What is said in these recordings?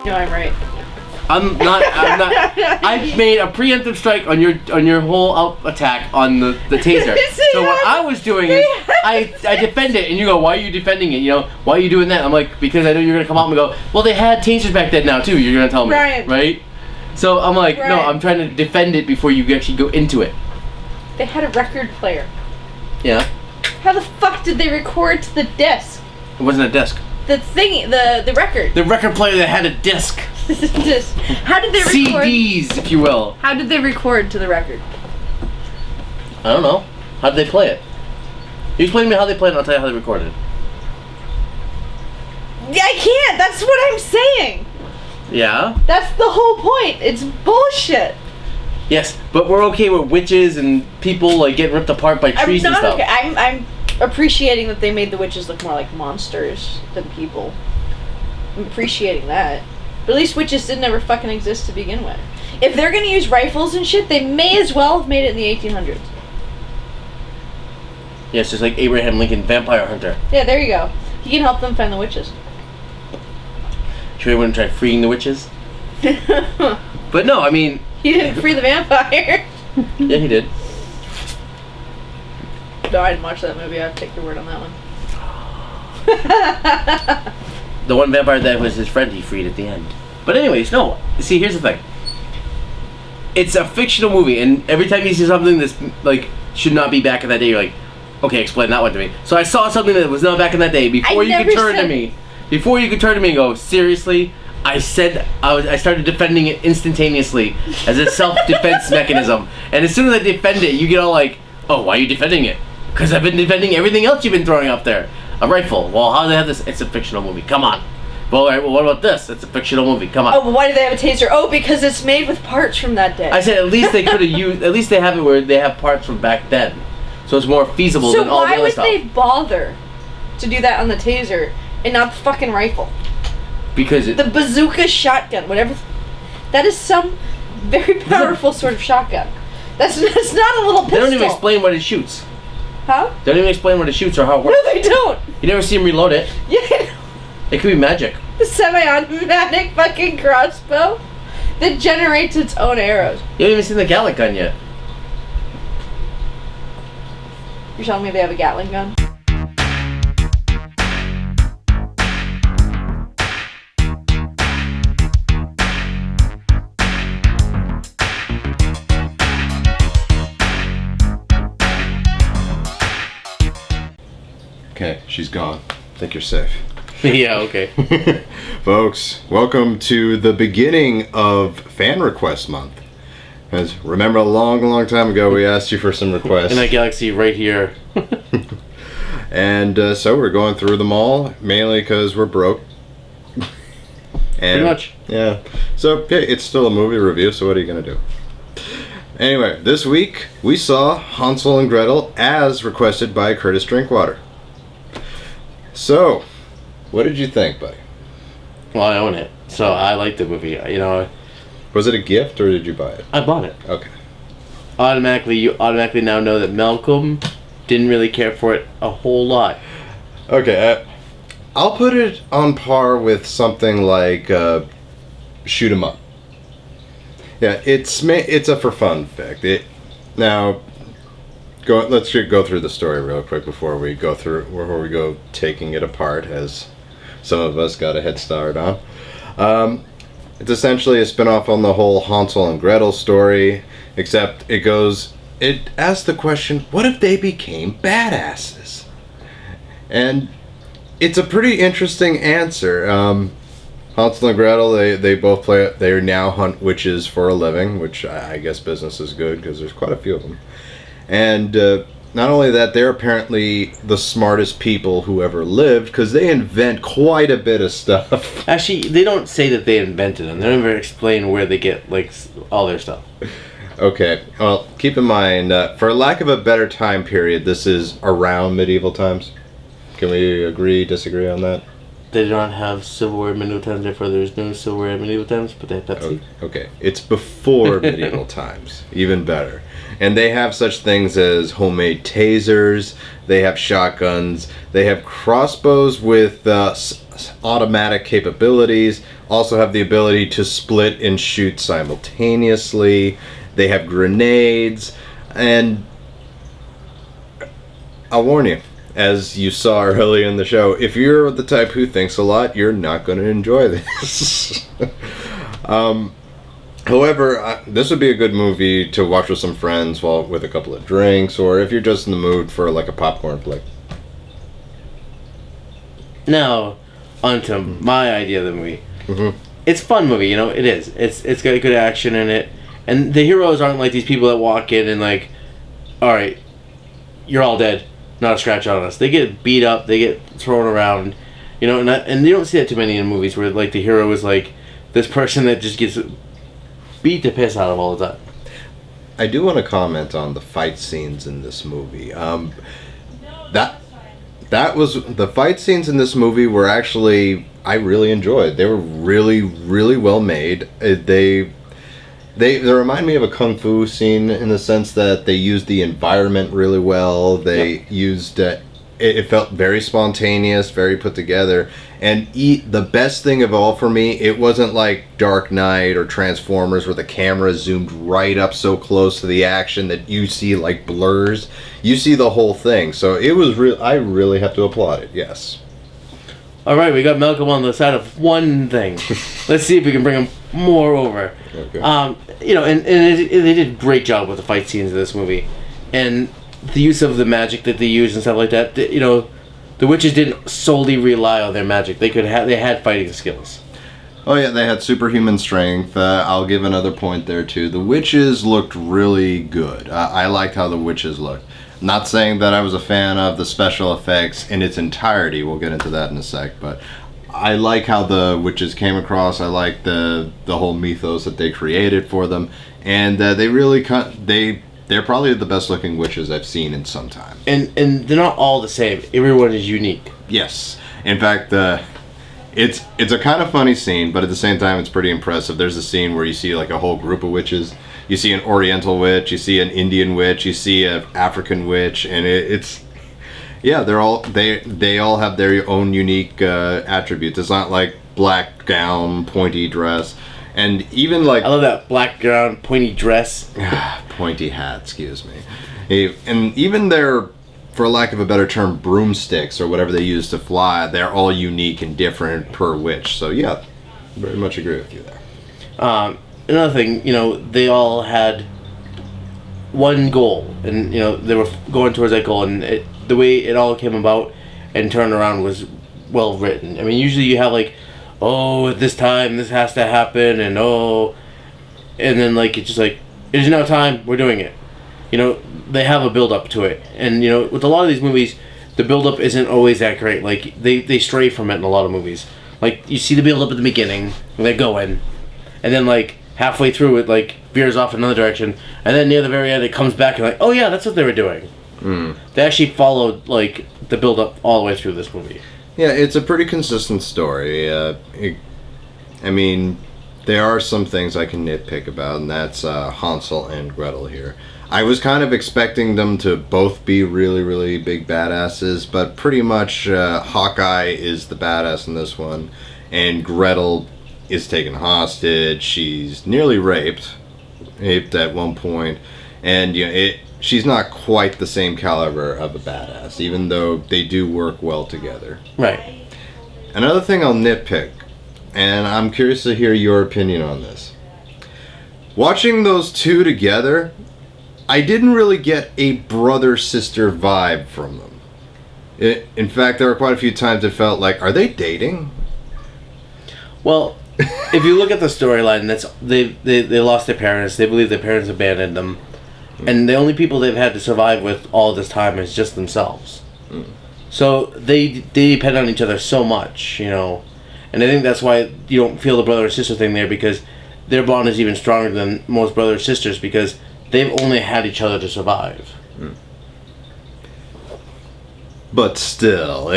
No, I'm right. I'm not. I made a preemptive strike on your whole attack on the taser. So what I was doing is I defend it, and you go, why are you defending it? You know, why are you doing that? I'm like, because I know you're gonna come out and go, well, they had tasers back then now too. You're gonna tell me, right? So I'm like, no, I'm trying to defend it before you actually go into it. They had a record player. Yeah. How the fuck did they record to the disc? It wasn't a disc. The thingy, the record. The record player that had a disc. How did they record? CDs, if you will. How did they record to the record? I don't know. How did they play it? You explain to me how they played it, and I'll tell you how they recorded it. Yeah, I can't. That's what I'm saying. Yeah? That's the whole point. It's bullshit. Yes, but we're okay with witches and people like getting ripped apart by trees and stuff. Okay. I'm appreciating that they made the witches look more like monsters than people. I'm appreciating that. But at least witches didn't ever fucking exist to begin with. If they're gonna use rifles and shit, they may as well have made it in the 1800s. Yeah, it's just like Abraham Lincoln, vampire hunter. Yeah, there you go. He can help them find the witches. Should we want to try freeing the witches? But no, I mean... He didn't free the vampire. Yeah, he did. No, I didn't watch that movie. I have to take your word on that one. The one vampire that was his friend he freed at the end. But anyways, no. See, here's the thing. It's a fictional movie, and every time you see something that's, like, should not be back in that day, you're like, okay, explain that one to me. So I saw something that was not back in that day before you could turn to me. Before you could turn to me and go, seriously? I started defending it instantaneously as a self-defense mechanism. And as soon as I defend it, you get all like, oh, why are you defending it? Because I've been defending everything else you've been throwing up there. A rifle. Well, how do they have this? It's a fictional movie. Come on. Well, all right, well, what about this? It's a fictional movie. Come on. Oh, but why do they have a taser? Oh, because it's made with parts from that day. I said at least they could have used, at least they have it where they have parts from back then. So it's more feasible than all the other stuff. So why would they bother to do that on the taser and not the fucking rifle? Because the bazooka shotgun, whatever. That is some very powerful sort of shotgun. That's not a little pistol. They don't even explain what it shoots. Huh? They don't even explain what it shoots or how it works. No, they don't. You never see them reload it. Yeah. It could be magic. The semi-automatic fucking crossbow that generates its own arrows. You haven't even seen the Gatling gun yet. You're telling me they have a Gatling gun? Okay, she's gone. I think you're safe. Yeah, okay. Folks, welcome to the beginning of Fan Request Month. As remember a long time ago we asked you for some requests. In that galaxy right here. And so we're going through them all, mainly because we're broke. And, pretty much. Yeah. So, yeah, it's still a movie review, so what are you going to do? Anyway, this week we saw Hansel and Gretel as requested by Curtis Drinkwater. So, what did you think, buddy? Well, I own it, so I like the movie. You know, was it a gift or did you buy it? I bought it. Okay. You automatically now know that Malcolm didn't really care for it a whole lot. Okay, I'll put it on par with something like Shoot 'Em Up. Yeah, it's a for fun fact. Let's go through the story real quick before we go taking it apart, as some of us got a head start on. It's essentially a spin-off on the whole Hansel and Gretel story, except it asks the question, what if they became badasses? And it's a pretty interesting answer. Hansel and Gretel, they both they now hunt witches for a living, which I guess business is good because there's quite a few of them. And not only that, they're apparently the smartest people who ever lived because they invent quite a bit of stuff. Actually, they don't say that they invented them. They don't ever explain where they get like all their stuff. Okay, well, keep in mind, for lack of a better time period, this is around medieval times. Can we agree, disagree on that? they did not have silverware in medieval times, therefore there's no silverware in medieval times, but they had Pepsi. Okay, it's before medieval times. Even better. And they have such things as homemade tasers, they have shotguns, they have crossbows with automatic capabilities, also have the ability to split and shoot simultaneously, they have grenades, and I'll warn you, as you saw earlier in the show, if you're the type who thinks a lot, you're not going to enjoy this. However, this would be a good movie to watch with some friends while with a couple of drinks, or if you're just in the mood for like a popcorn flick. Now, onto my idea of the movie. Mm-hmm. It's a fun movie, you know, it is. It's got good action in it. And the heroes aren't like these people that walk in and like, alright, you're all dead. Not a scratch on us. They get beat up, they get thrown around, you know, and you don't see that too many in movies where like the hero is like this person that just gets beat the piss out of all the time. I do want to comment on the fight scenes in this movie. That was the fight scenes in this movie were actually I really enjoyed. They were really, really well made. They remind me of a kung fu scene in the sense that they used the environment really well. They used it felt very spontaneous, very put together. And the best thing of all for me, it wasn't like Dark Knight or Transformers where the camera zoomed right up so close to the action that you see like blurs. You see the whole thing. So it was real. I really have to applaud it. Yes. All right, we got Malcolm on the side of one thing. Let's see if we can bring him more over. Okay. You know, and they did a great job with the fight scenes in this movie, and the use of the magic that they use and stuff like that. You know, the witches didn't solely rely on their magic. They had fighting skills. Oh yeah, they had superhuman strength. I'll give another point there too. The witches looked really good. I liked how the witches looked. Not saying that I was a fan of the special effects in its entirety. We'll get into that in a sec, but I like how the witches came across. I like the whole mythos that they created for them, and they really they're probably the best looking witches I've seen in some time. And they're not all the same. Everyone is unique. Yes, in fact, it's a kind of funny scene, but at the same time, it's pretty impressive. There's a scene where you see like a whole group of witches. You see an Oriental witch, you see an Indian witch, you see an African witch, and they all have their own unique attributes. It's not like black gown, pointy dress, and even like I love that black gown, pointy dress, pointy hat. Excuse me, and even their, for lack of a better term, broomsticks or whatever they use to fly. They're all unique and different per witch. So yeah, very much agree with you there. Another thing, you know, they all had one goal, and you know they were going towards that goal, and the way it all came about and turned around was well written. I mean, usually you have like, oh, at this time this has to happen, and then like it's just like it is now time, we're doing it. You know, they have a build up to it, and you know with a lot of these movies, the build up isn't always that great. Like they stray from it in a lot of movies. Like you see the build up at the beginning, and they're going, and then like halfway through it like veers off another direction, and then near the very end it comes back and like, oh yeah, that's what they were doing. They actually followed like the build up all the way through this movie. Yeah, it's a pretty consistent story. I mean, there are some things I can nitpick about, and that's Hansel and Gretel here. I was kind of expecting them to both be really, really big badasses, but pretty much Hawkeye is the badass in this one, and Gretel is taken hostage. She's nearly raped at one point, and you know she's not quite the same caliber of a badass, even though they do work well together. Right. Another thing I'll nitpick, and I'm curious to hear your opinion on this. Watching those two together, I didn't really get a brother-sister vibe from them. In fact, there were quite a few times it felt like, are they dating? Well, if you look at the storyline, that's they lost their parents. They believe their parents abandoned them, and the only people they've had to survive with all this time is just themselves. So they depend on each other so much, you know, and I think that's why you don't feel the brother or sister thing there, because their bond is even stronger than most brother or sisters because they've only had each other to survive. but still,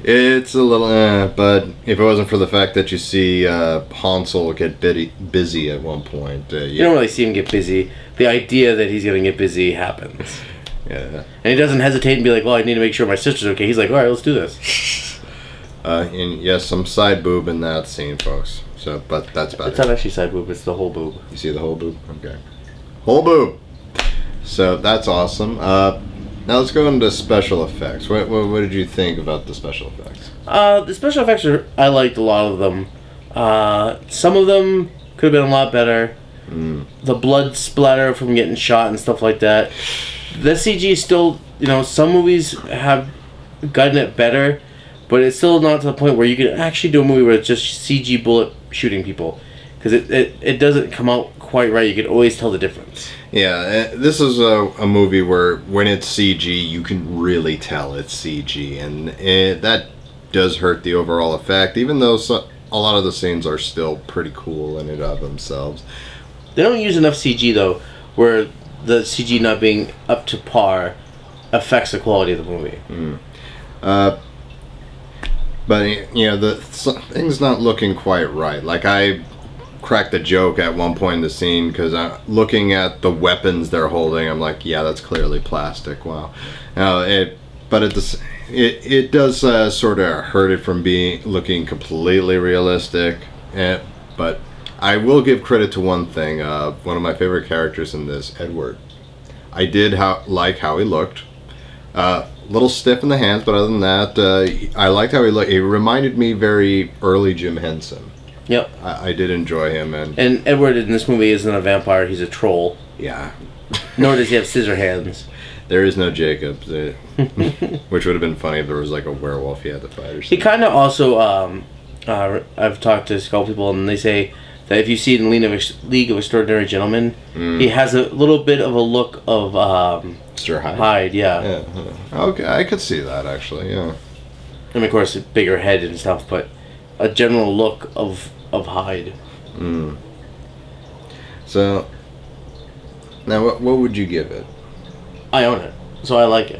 it's a little. But if it wasn't for the fact that you see Hansel get busy at one point, you don't really see him get busy. The idea that he's going to get busy happens. Yeah. And he doesn't hesitate and be like, well, I need to make sure my sister's okay. He's like, all right, let's do this. And yes, some side boob in that scene, folks. So, but that's about It's it. not actually side boob, it's the whole boob. You see the whole boob? Okay. Whole boob! So, that's awesome. Now let's go into special effects. What did you think about the special effects? The special effects I liked a lot of them. Some of them could have been a lot better. The blood splatter from getting shot and stuff like that. The CG is still, some movies have gotten it better, but it's still not to the point where you can actually do a movie where it's just CG bullet shooting people. Because it doesn't come out quite right. You can always tell the difference. Yeah, this is a movie where when it's CG, you can really tell it's CG. And that does hurt the overall effect, even though a lot of the scenes are still pretty cool in and of themselves. They don't use enough CG, though, where the CG not being up to par affects the quality of the movie. But the thing's not looking quite right. Like, I cracked a joke at one point in the scene because looking at the weapons they're holding, I'm like, yeah, that's clearly plastic. Wow. But it does sort of hurt it from looking completely realistic. But I will give credit to one thing. One of my favorite characters in this, Edward. I did like how he looked. Little stiff in the hands, but other than that, I liked how he looked. He reminded me very early Jim Henson. Yep. I did enjoy him. And Edward in this movie isn't a vampire, he's a troll. Yeah. Nor does he have scissor hands. There is no Jacob, which would have been funny if there was like a werewolf he had to fight or something. He kind of also, I've talked to a couple people and they say that if you see it in League of Extraordinary Gentlemen, he has a little bit of a look of Sir Hyde. Hyde, yeah. Okay, I could see that actually, yeah. And of course, a bigger head and stuff, but a general look of Hyde. So, now what would you give it? I own it, so I like it.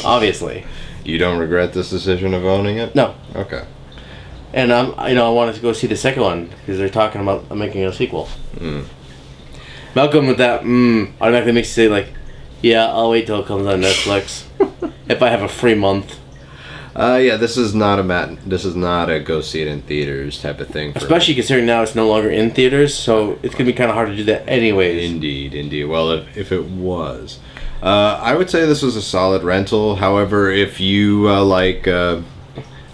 Obviously. You don't regret this decision of owning it? No. Okay. And I wanted to go see the second one because they're talking about making a sequel. Malcolm with that automatically makes you say like, yeah, I'll wait till it comes on Netflix if I have a free month. Yeah, this is not a go see it in theaters type of thing. Especially considering now it's no longer in theaters, so it's gonna be kind of hard to do that anyways. Indeed. Well, if it was, I would say this was a solid rental. However, if you like, I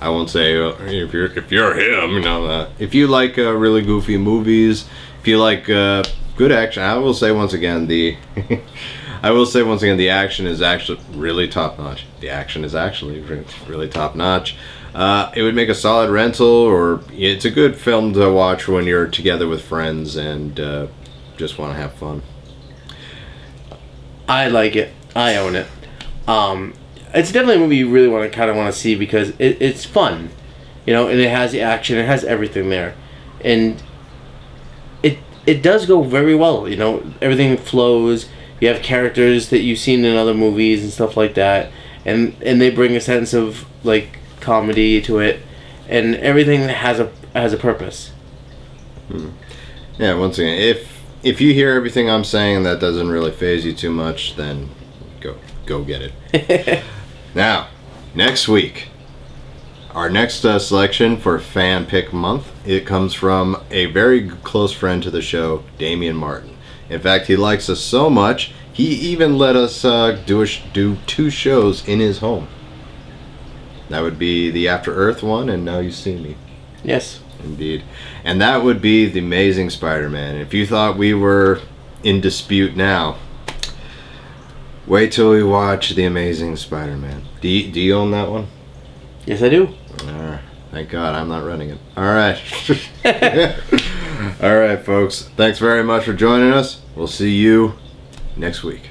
won't say if you're him, if you like really goofy movies, if you like good action, I will say once again the action is actually really top notch. The action is actually really top notch. It would make a solid rental, or it's a good film to watch when you're together with friends and just want to have fun. I like it. I own it. It's definitely a movie you really want to see because it's fun, and it has the action, it has everything there, and it does go very well. Everything flows. You have characters that you've seen in other movies and stuff like that, and they bring a sense of like comedy to it, and everything has a purpose. Yeah, once again, if you hear everything I'm saying that doesn't really faze you too much, then go get it. Now, next week, our next selection for Fan Pick Month, it comes from a very close friend to the show, Damian Martin. In fact, he likes us so much, he even let us do 2 shows in his home. That would be the After Earth one, and Now You See Me. Yes. Indeed. And that would be The Amazing Spider-Man. If you thought we were in dispute now, wait till we watch The Amazing Spider-Man. Do you own that one? Yes, I do. Thank God I'm not running it. All right. All right, folks. Thanks very much for joining us. We'll see you next week.